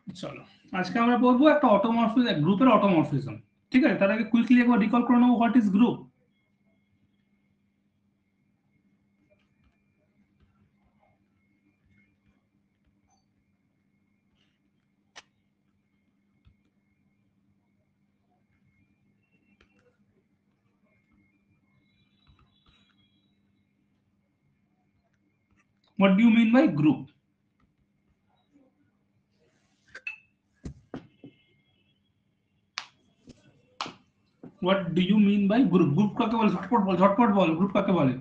চলো আজকে আমরা পড়বো একটা অটোমরফিজম, গ্রুপের অটোমরফিজম। ঠিক আছে, তার আগে কুইকলি একবার রিকল করে নেবো what is group. What do you mean by group? What do you mean by group? Group কাকে বলে? ঝটপট বল গ্রুপ কাকে বলে?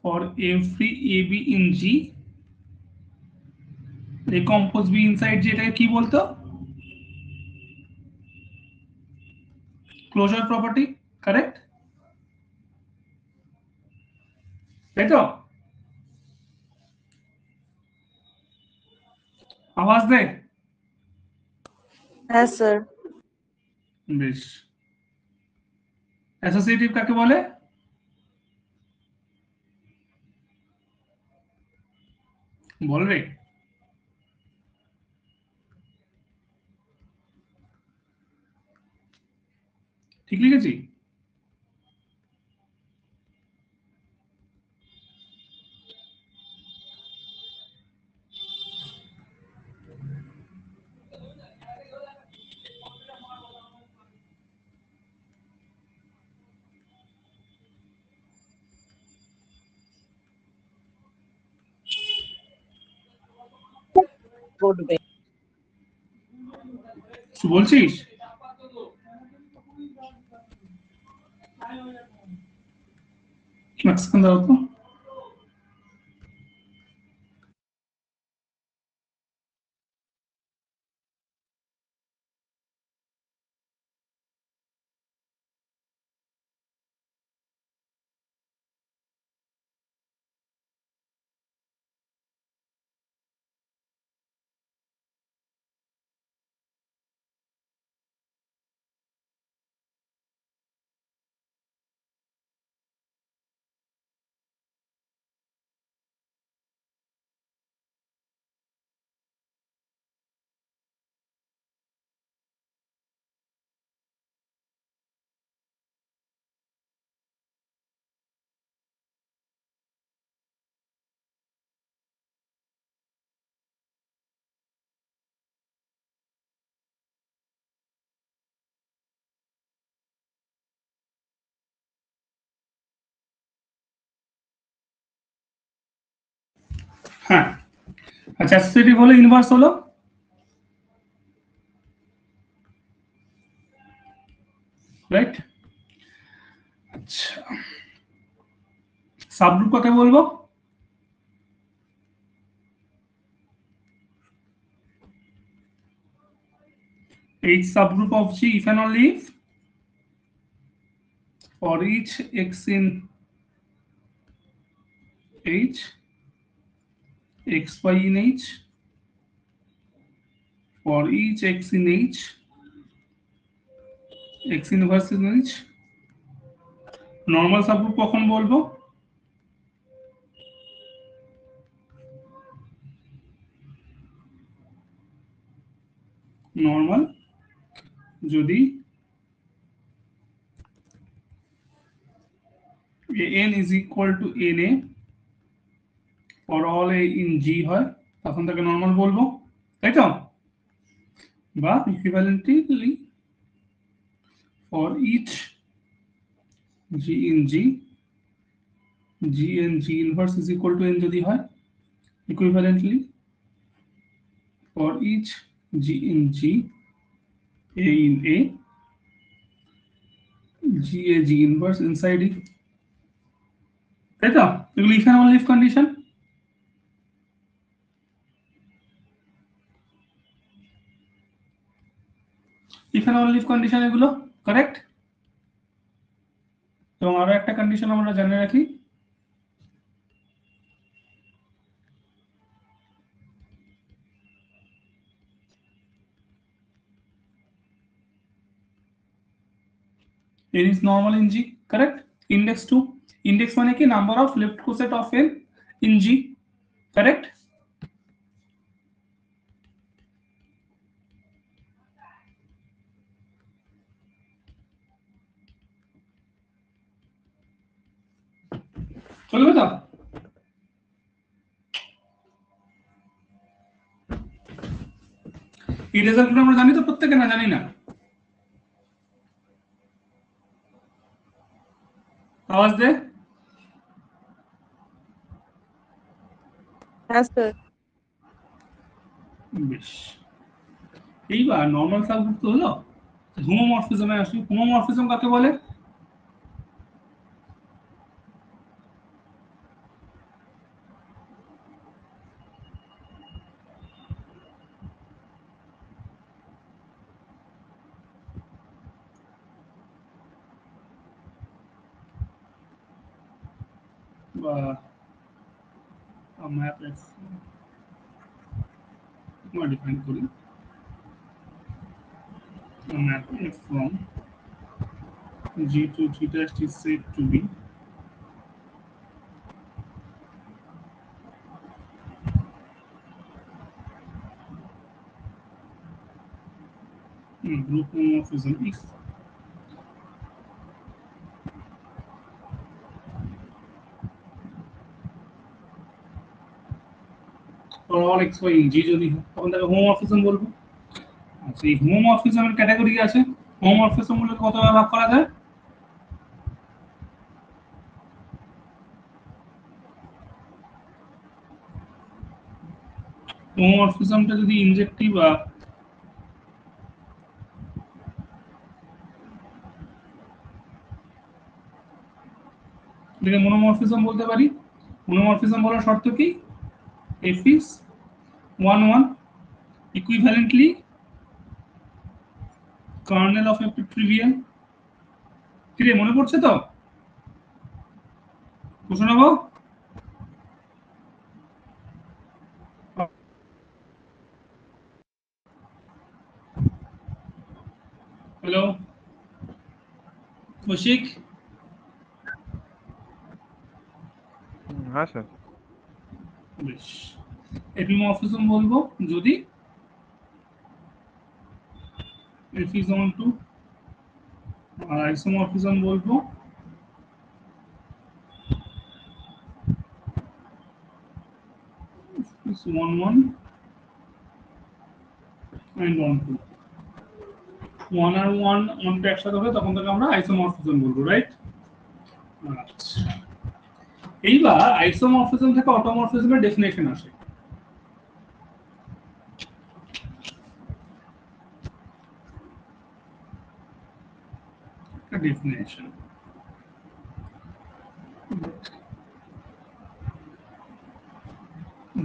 For every AB in G, a compose B inside G, এটাকে কি বলতো? Closure property, correct? তাই তো? আওয়াজ দে। হ্যাঁ স্যার। বেশ। অ্যাসোসিয়েটিভ কাকে বলে? বল রে। ঠিক লিখেছি? কিছু বলছিস? ম্যাক্সিমাম দাও তো। হ্যাঁ, আচ্ছা অ্যাসোসিয়েটিভ হলো, ইনভার্স হলো। রাইট। আচ্ছা, সাবগ্রুপ কাকে বলবো? Each subgroup of G if and only if for each x in H, xy in H, for each x in H, x inverse in H, normal subgroup কখন বলবো? Normal যদি an is equal to na for all a in G হয়, তখন তাকে normal বলবো, তাই তো? বা ইকুইভ্যালেন্টলি for each G in G, G and G inverse is equal to n যদি হয়, equivalently for each G in G, A in A, G A G inverse inside it, তাই তো? এগুলো if and only if condition। if and only if condition এগুলো, correct? এবং আরো একটা condition আমরা জেনে রাখি, n is normal in G, correct? Index 2, index মানে কি? Number of left coset of n in G, correct? চলবে তো? এই রেজাল্টগুলো আমরা জানি তো প্রত্যেকে, না জানি না? আওয়াজ দে। হ্যাঁ স্যার। বেশ, এইবার নর্মাল সাবগ্রুপ তো হলো, হোমোমরফিজমে আসি। হোমোমরফিজম কাকে বলে? বা আমরা ডিফাইন করি map f from g to g dash is said to be group homomorphism if for all x y in g যদি হয় তখন তাকে হোমোমরফিজম বলবো। আচ্ছা, এই হোমোমরফিজমের ক্যাটাগরি আছে। হোমোমরফিজম গুলোকে কত ভাগ করা যায়? হোমোমরফিজমটা যদি ইনজেক্টিভ বা এটাকে মনোমরফিজম বলতে পারি। মনোমরফিজম বলার শর্ত কি? f is 1 1 equivalently kernel of a trivial। কি রে, মনে পড়ছে তো? প্রশ্ন নেব? হ্যালো কৌশিক? হ্যাঁ স্যার। বেশ, এপিমরফিজম বলবো যদি f is on to, আর আইসোমরফিজম বলবো is 1 1 and 1 2। 1 আর 1 1টা একসাথে হবে তখন তাকে আমরা আইসোমরফিজম বলবো, রাইট? আচ্ছা, এইবার আইসোমরফিজম থেকে অটোমরফিজমের ডেফিনেশন আসে। Definition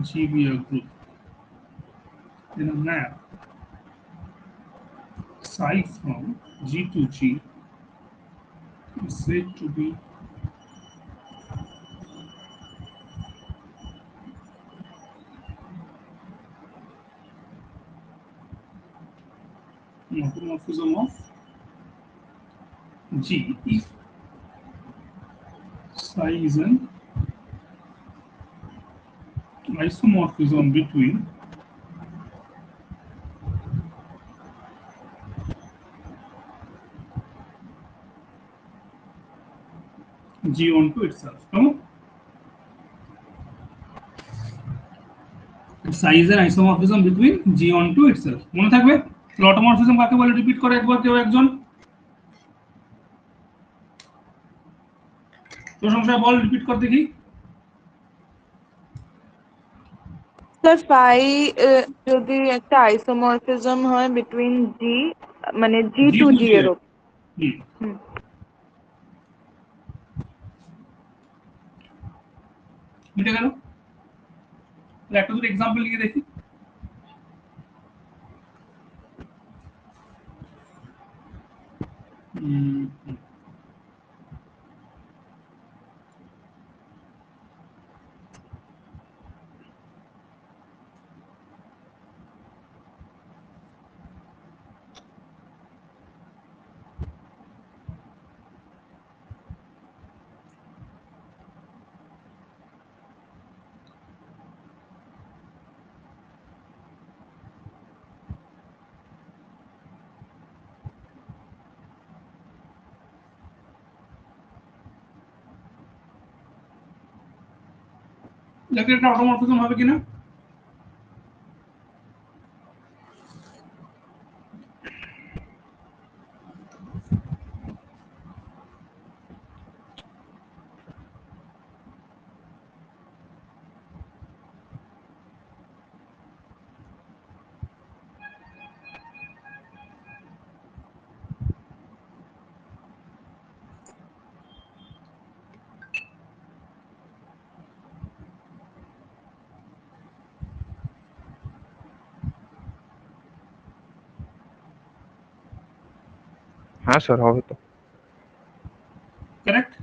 G be a group in a map psi from G to G is said to be automorphism of G if psi is an isomorphism between G onto itself। কেমন? psi is an isomorphism between G onto itself। মনে থাকবে? Automorphism কাকে বলে repeat করে একবার কেউ একজন? প্রশংসা বল, রিপিট কর দেখি। স্যার ফাই যদি একটা আইসোমরফিজম হয় বিটুইন জি, মানে জি টু জি এর ওপর। মিটে গেল? একটা দুটো এক্সাম্পল লিখে দেখি। দেখো এটা অটোমরফিজম হবে কিনা। হ্যাঁ স্যার হবে তো। কারেক্ট।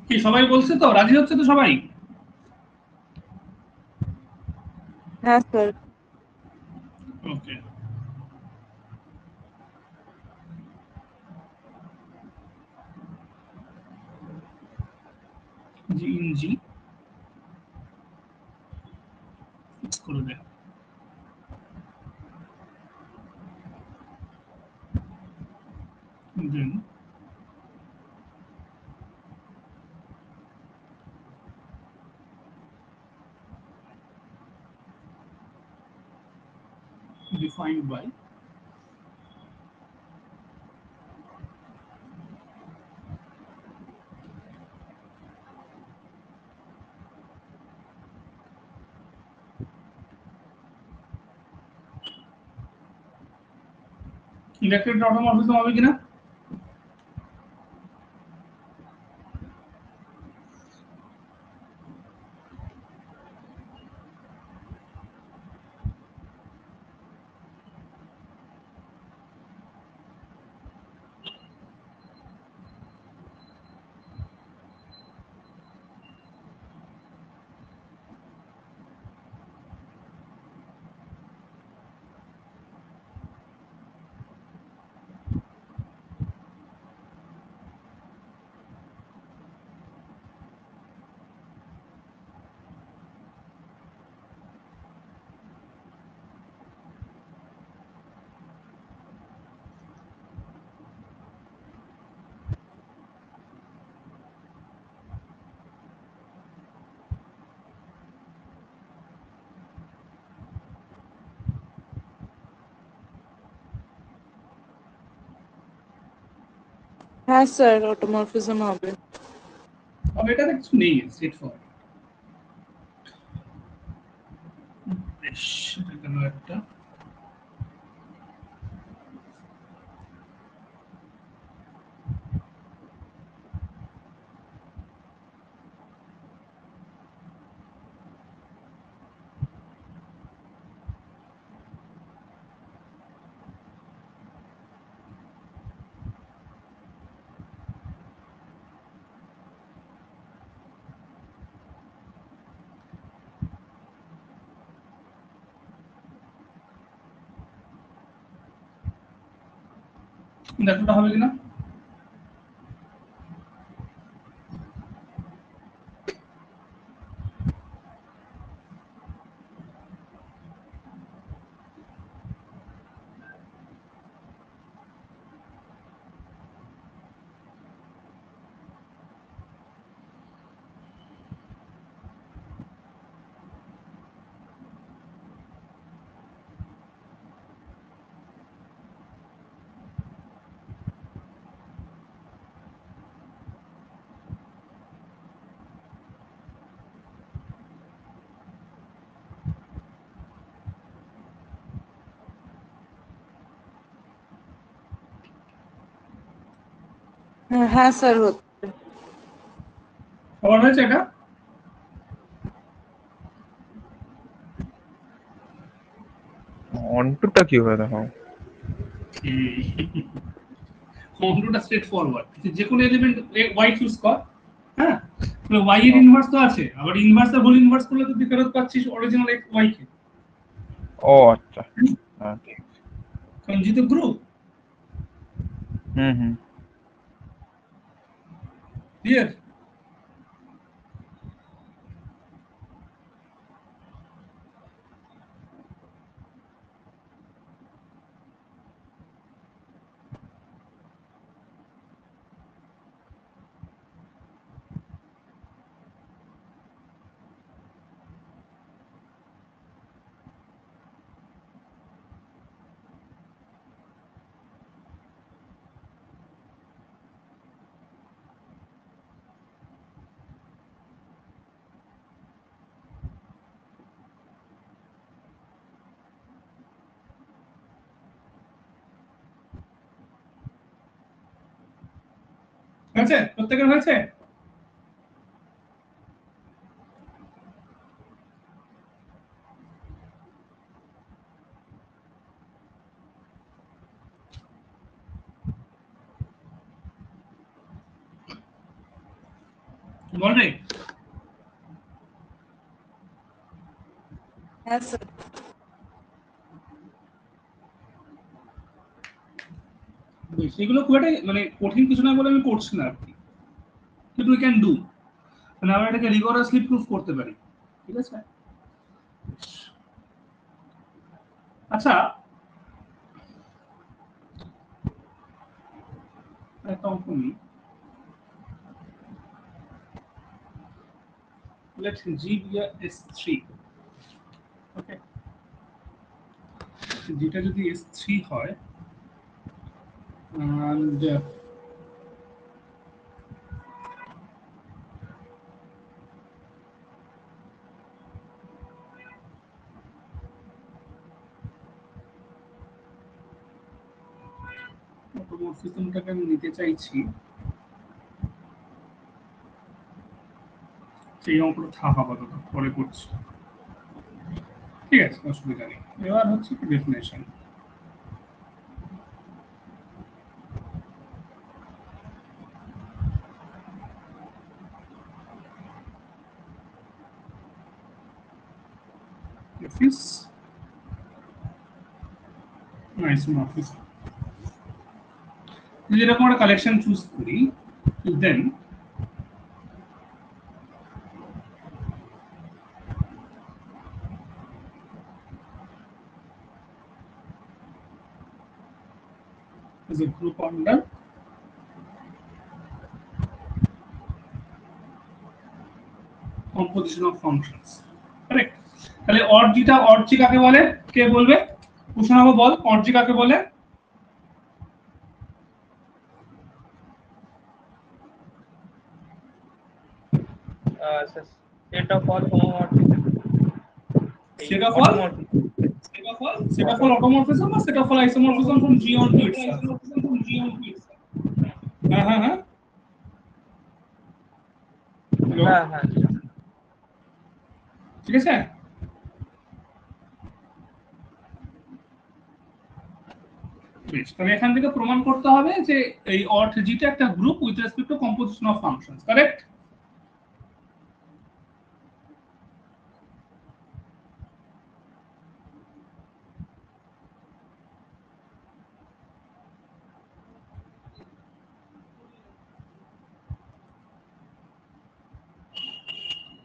কি সবাই বলছে তো, রাজি হচ্ছে তো সবাই? হ্যাঁ sir. Okay. G in G fix করে দেয়। Then defined by ইন্ডাক্টরের অটোমরফিজম হবে কিনা। হ্যাঁ স্যার, অটোমরফিজম হবে। তবে এটা কিছু নেই, স্ট্রেট ফরওয়ার্ড। বেশ, এটা গেল একটা। দেখোটা হবে কিনা। হ্যাঁ স্যার, হচ্ছে। সবার হয়েছে এটা। অন্টুটা কি হবে দেখো। অন্যটা স্ট্রেট ফরওয়ার্ড, যে কোনো এলিমেন্ট ওয়াই চুজ কর। হ্যাঁ, ওয়াই এর ইনভার্স তো আছে, আবার ইনভার্স আর হোল ইনভার্স করলে তো তুই ফেরত পাচ্ছিস অরিজিনাল এক্স ওয়াই কে। ও আচ্ছা, হ্যাঁ ঠিক আছে। কারণ যেহেতু গ্রুপ। হুম। ক্লিয়ার। হয়েছে? প্রত্যেকের হয়েছে? বলবে হ্যাঁ স্যার। সেগুলো খুব একটা মানে কঠিন কিছু না বলে আমি করছি না আর কি, কিন্তু উই ক্যান ডু, মানে আমরা এটাকে রিগরাসলি প্রুফ করতে পারি। ঠিক আছে? আচ্ছা, একটা অঙ্ক নিই। Let G be a S3. Okay. যেটা যদি S3 হয় and অটোমরফিজমটাকে আমি নিতে চাইছি, সেই অঙ্কটা থাক আপাতত, পরে করছি। ঠিক আছে, অসুবিধা নেই। এবার হচ্ছে কি ডেফিনেশন। Office isomorphism, যদি এরকম একটা কালেকশন চুজ করি, দেন is a group under composition of functions. Correct? তাহলে অর্জিটা, অর্জি কাকে বলে? কে বলবে? কুশনাভ বল, অর্জি কাকে বলে? Set of all homomorphism. Set of all? Set of all automorphism or set of all isomorphism from G onto itself? হ্যাঁ। হ্যাঁ। ঠিক আছে? বেশ, তাহলে এখান থেকে প্রমাণ করতে হবে যে এই অর্থ জিটা একটা group with respect to composition of functions. Correct?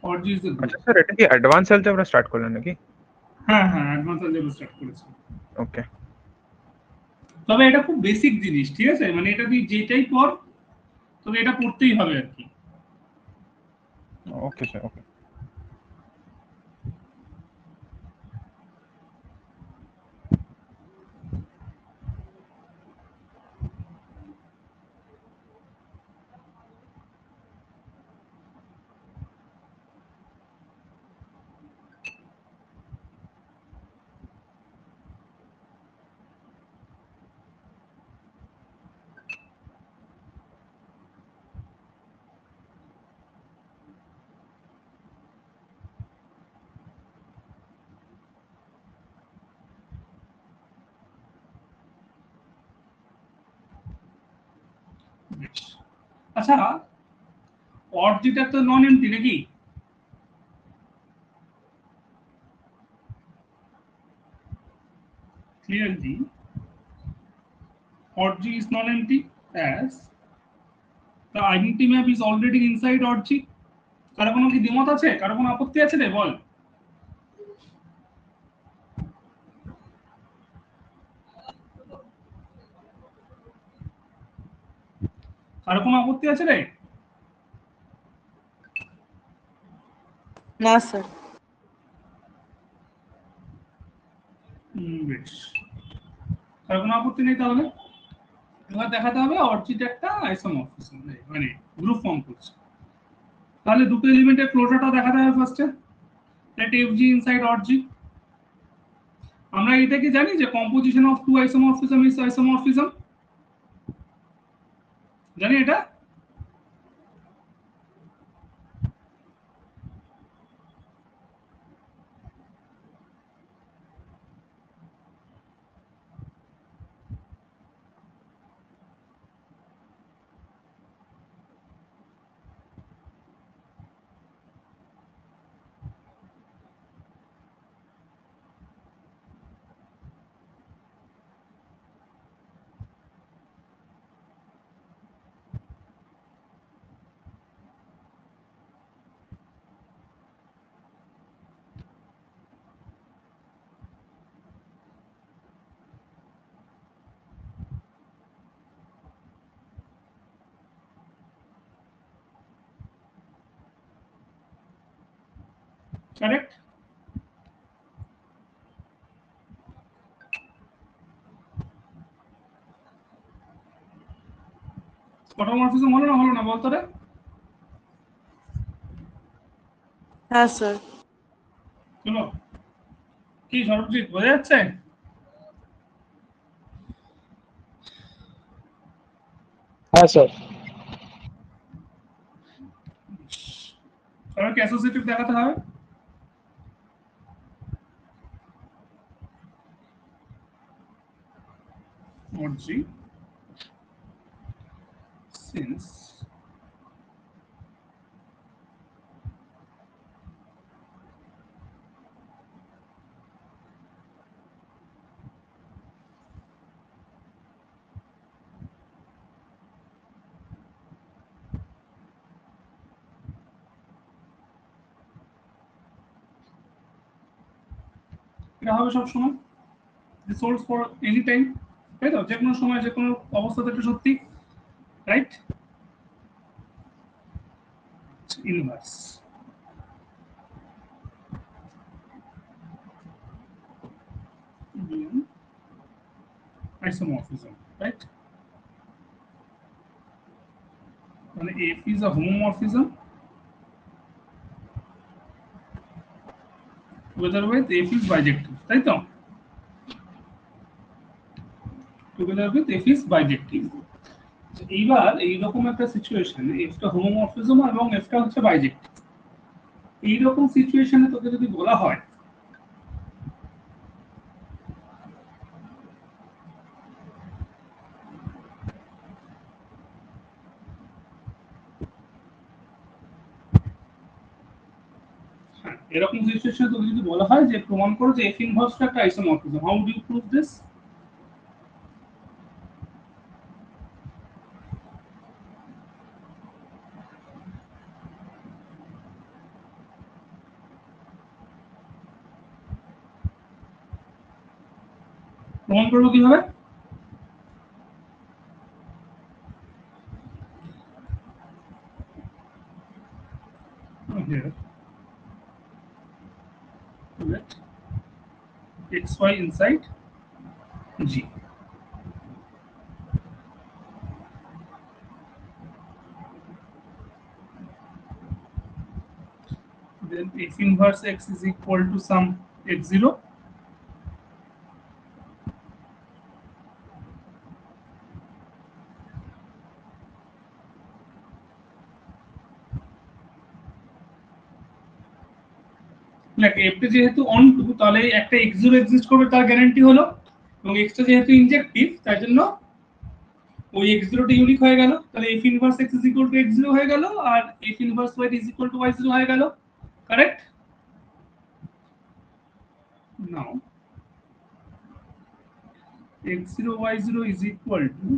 অর্জি ইজ দ্য গ্রুপ। আচ্ছা স্যার, এটা কি অ্যাডভান্স অ্যালজেব্রা স্টার্ট করলেন নাকি? হ্যাঁ, অ্যাডভান্স অ্যালজেব্রা স্টার্ট করেছি। ওকে। তবে এটা খুব বেসিক জিনিস, ঠিক আছে? মানে এটা তুই যেটাই পড়, তবে এটা পড়তেই হবে আর কি। ওকে স্যার, ওকে। আচ্ছা, অর্জিটা তো নন এমটি নাকি? Clearly, org is non-empty as the identity map is already inside org. কারো কোনো কি দ্বিমত আছে? কারো কোনো আপত্তি আছে রে? বল। কারো কোনো আপত্তি আছে রে? না স্যার। বেশ, কারো কোনো আপত্তি নেই। তাহলে এবার দেখাতে হবে অর্জিটা একটা আইসোমরফিজম, মানে গ্রুপ ফর্ম করছে। তাহলে দুটো এলিমেন্টের ক্লোজারটা দেখাতে হবে ফার্স্টে। দ্যাট FG ইনসাইড অর্জি। আমরা এটা কি জানি যে composition of two isomorphism is isomorphism? জানি এটা? কারেক্ট? অটোমরফিজম হলো না বলতো রে? হ্যাঁ স্যার। চলো, কি সর্বজিৎ বোঝা যাচ্ছে? হ্যাঁ স্যার। সবাইকে অ্যাসোসিয়েটিভ দেখাতে হবে। মর্জি সিন্স এটা হবে সব সময় সোর্স ফর এনি টাইম, তাই তো? যে কোনো সময় যে কোনো অবস্থাতে এটা সত্যি, রাইট? Inverse isomorphism, right? মানে F is a homomorphism together with f is bijective, তাই তো? together with f is bijective। এইবার এইরকম একটা সিচুয়েশন, এফটা হোমোমরফিজম এবং এফটা হচ্ছে বাইজেক্টিভ, এইরকম সিচুয়েশনে তোকে যদি বলা হয় এরকম সিচুয়েশনে তোকে যদি বলা হয় যে প্রমাণ করো যে এফ ইনভার্সটা একটা isomorphism, how do you prove this? প্রমাণ করবো কিভাবে? Here let xy inside g, then f inverse x is equal to some x0, like f টা যেহেতু অন টু, তাহলে একটা x0 এক্সিস্ট করবে তার গ্যারান্টি হলো, এবং x টা যেহেতু ইনজেক্টিভ তার জন্য ওই x0 টা ইউনিক হয়ে গেল, তাহলে f inverse x is equal to x0 হয়ে গেল, আর f inverse y is equal to y0 হয়ে গেল, correct? Now x0 y0 is equal to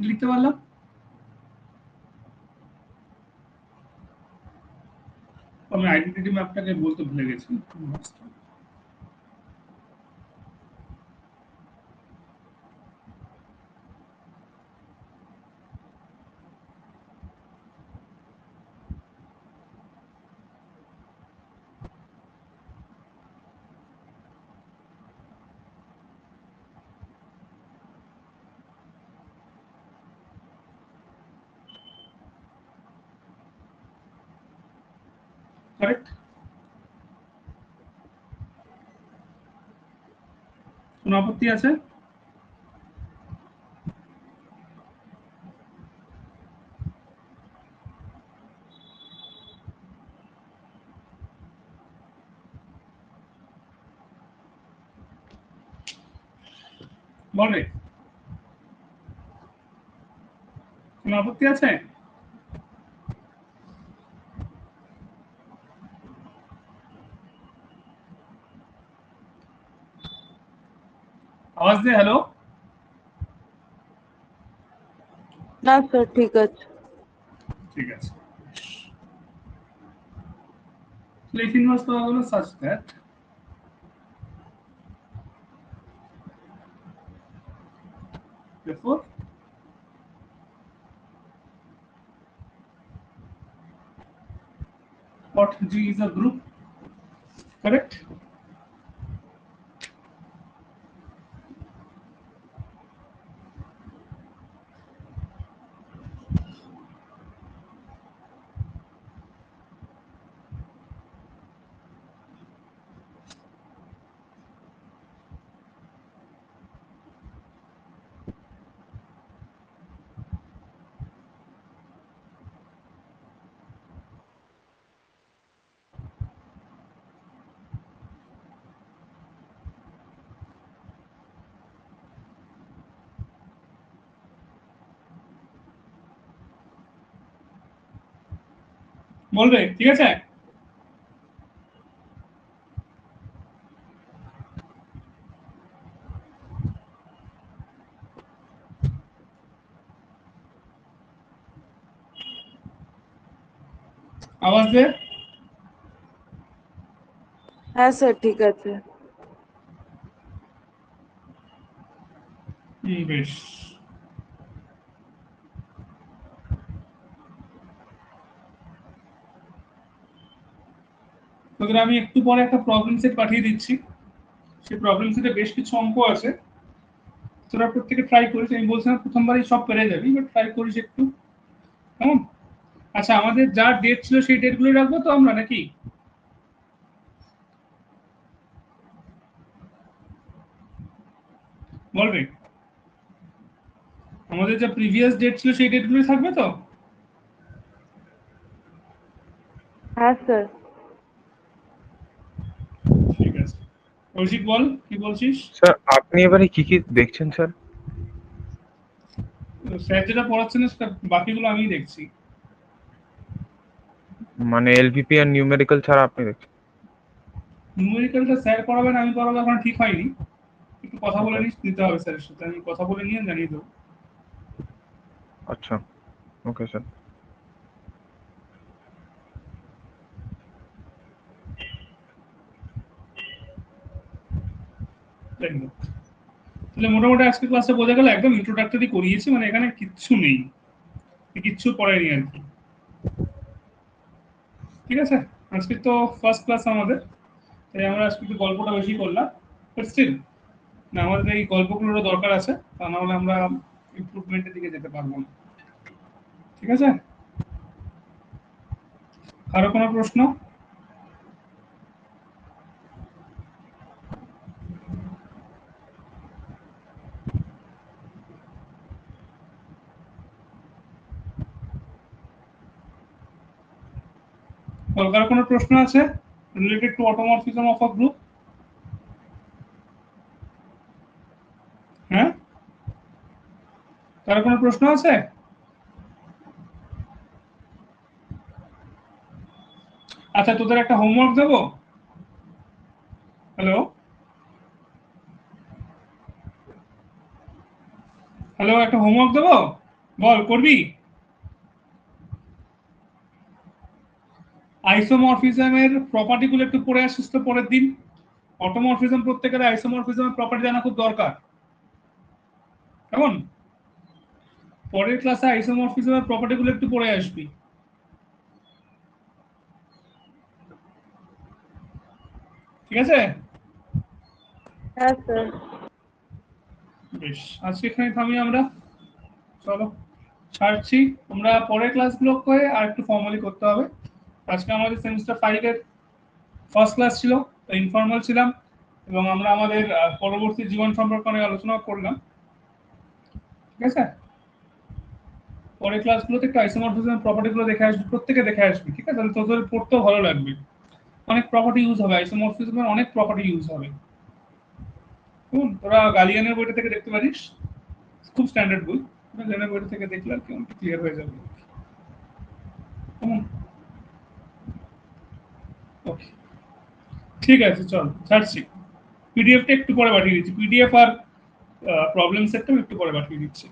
লিখতে পারলাম। আমি আইডেন্টিটি ম্যাপটাকে বলতে ভুলে গেছি। কারেক্ট? কোনো আপত্তি আছে? বলে কোনো আপত্তি আছে? আওয়াজ দে, হ্যালো। না স্যার, ঠিক আছে। ঠিক আছে। If inverse পাওয়া গেল such that therefore what G is a group, correct? বলবে, ঠিক আছে? আওয়াজ দে। হ্যাঁ স্যার, ঠিক আছে। বেশ। তোদের আমি একটু পরে একটা প্রবলেম সেট পাঠিয়ে দিচ্ছি। সেই প্রবলেম সেটে বেশ কিছু অঙ্ক আছে, তোরা প্রত্যেকে ট্রাই করিস। আমি বলছিলাম প্রথমবারই সব পেরে যাবি, বাট ট্রাই করিস একটু, কেমন? আচ্ছা, আমাদের যা ডেট ছিল সেই ডেটগুলো রাখবো তো আমরা, নাকি? বলবে, আমাদের যা প্রিভিয়াস ডেট ছিল সেই ডেটগুলোই থাকবে তো? হ্যাঁ স্যার। ঠিক আছে। কৌশিক বল, কি বলছিস? স্যার আপনি এবারে কি কি দেখছেন স্যার? স্যার যেটা পড়াচ্ছেন সেটা বাকিগুলো আমিই দেখছি। মানে এলভিপি আর নিউমেরিক্যাল ছাড়া আপনি দেখছেন? নিউমেরিক্যালটা স্যার পড়াবেন, আমি পড়াবো, এখন ঠিক হয়নি। একটু কথা বলে Okay. নিস, দিতে হবে স্যারের সাথে। আমি কথা বলে নিয়ে জানিয়ে দেবো। আচ্ছা, ওকে স্যার। তাহলে মোটামুটি আজকে ক্লাসে বোঝা গেল, একদম ইন্ট্রোডাক্টরি করিয়েছি, মানে এখানে কিচ্ছু নেই, কিচ্ছু পড়ায়নি আর কি। ঠিক আছে, আজকে তো ফার্স্ট ক্লাস আমাদের, তাই আমরা আজকে একটু গল্পটা বেশি করলাম, বাট স্টিল না, আমাদের এই গল্পগুলোরও দরকার আছে, তা নাহলে আমরা ইমপ্রুভমেন্টের দিকে যেতে পারবো না। ঠিক আছে, আরো কোনো প্রশ্ন? কারো কোনো প্রশ্ন আছে related to automorphism of a group? হ্যাঁ, কারো কোনো প্রশ্ন আছে? আচ্ছা, তোদের একটা হোমওয়ার্ক দেবো। হ্যালো, হ্যালো, একটা হোমওয়ার্ক দেবো, বল করবি? আইসোমরফিজমের প্রপার্টিগুলো একটু পড়ে আসিস তো পরের দিন। অটোমরফিজম প্রত্যেকের আইসোমরফিজমের প্রপার্টি জানা খুব দরকার, কেমন? পরের ক্লাসে আইসোমরফিজমের প্রপার্টিগুলো একটু পড়ে আসবি, ঠিক আছে? হ্যাঁ স্যার। বেশ, আজকে এখানে থামি আমরা, চলো ছাড়ছি। আমরা পরের ক্লাসগুলোকে আর একটু ফর্মালি করতে হবে। আজকে আমাদের সেমিস্টার 5-এর ফার্স্ট ক্লাস ছিল, ইনফর্মাল ছিলাম, এবং আমরা আমাদের পরবর্তী জীবন সম্পর্কে অনেক আলোচনা করলাম। ঠিক আছে, পরের ক্লাসগুলোতে একটু আইসোমরফিজমের প্রপার্টিগুলো দেখে আসবি, প্রত্যেকে দেখে আসবি, ঠিক আছে? তাহলে তোদের পড়তেও ভালো লাগবে। অনেক প্রপার্টি ইউজ হবে, আইসোমরফিজমের অনেক প্রপার্টি ইউজ হবে। তোরা গালিয়ানের বইটা থেকে দেখতে পারিস, খুব স্ট্যান্ডার্ড বই, গালিয়ানের বইটা থেকে দেখলে আর কি অনেক ক্লিয়ার হয়ে যাবে। ওকে, ঠিক আছে, চল ছাড়ছি। পিডিএফটা একটু পরে পাঠিয়ে দিচ্ছি, পিডিএফ আর প্রবলেম সেটটা একটু পরে পাঠিয়ে দিচ্ছি।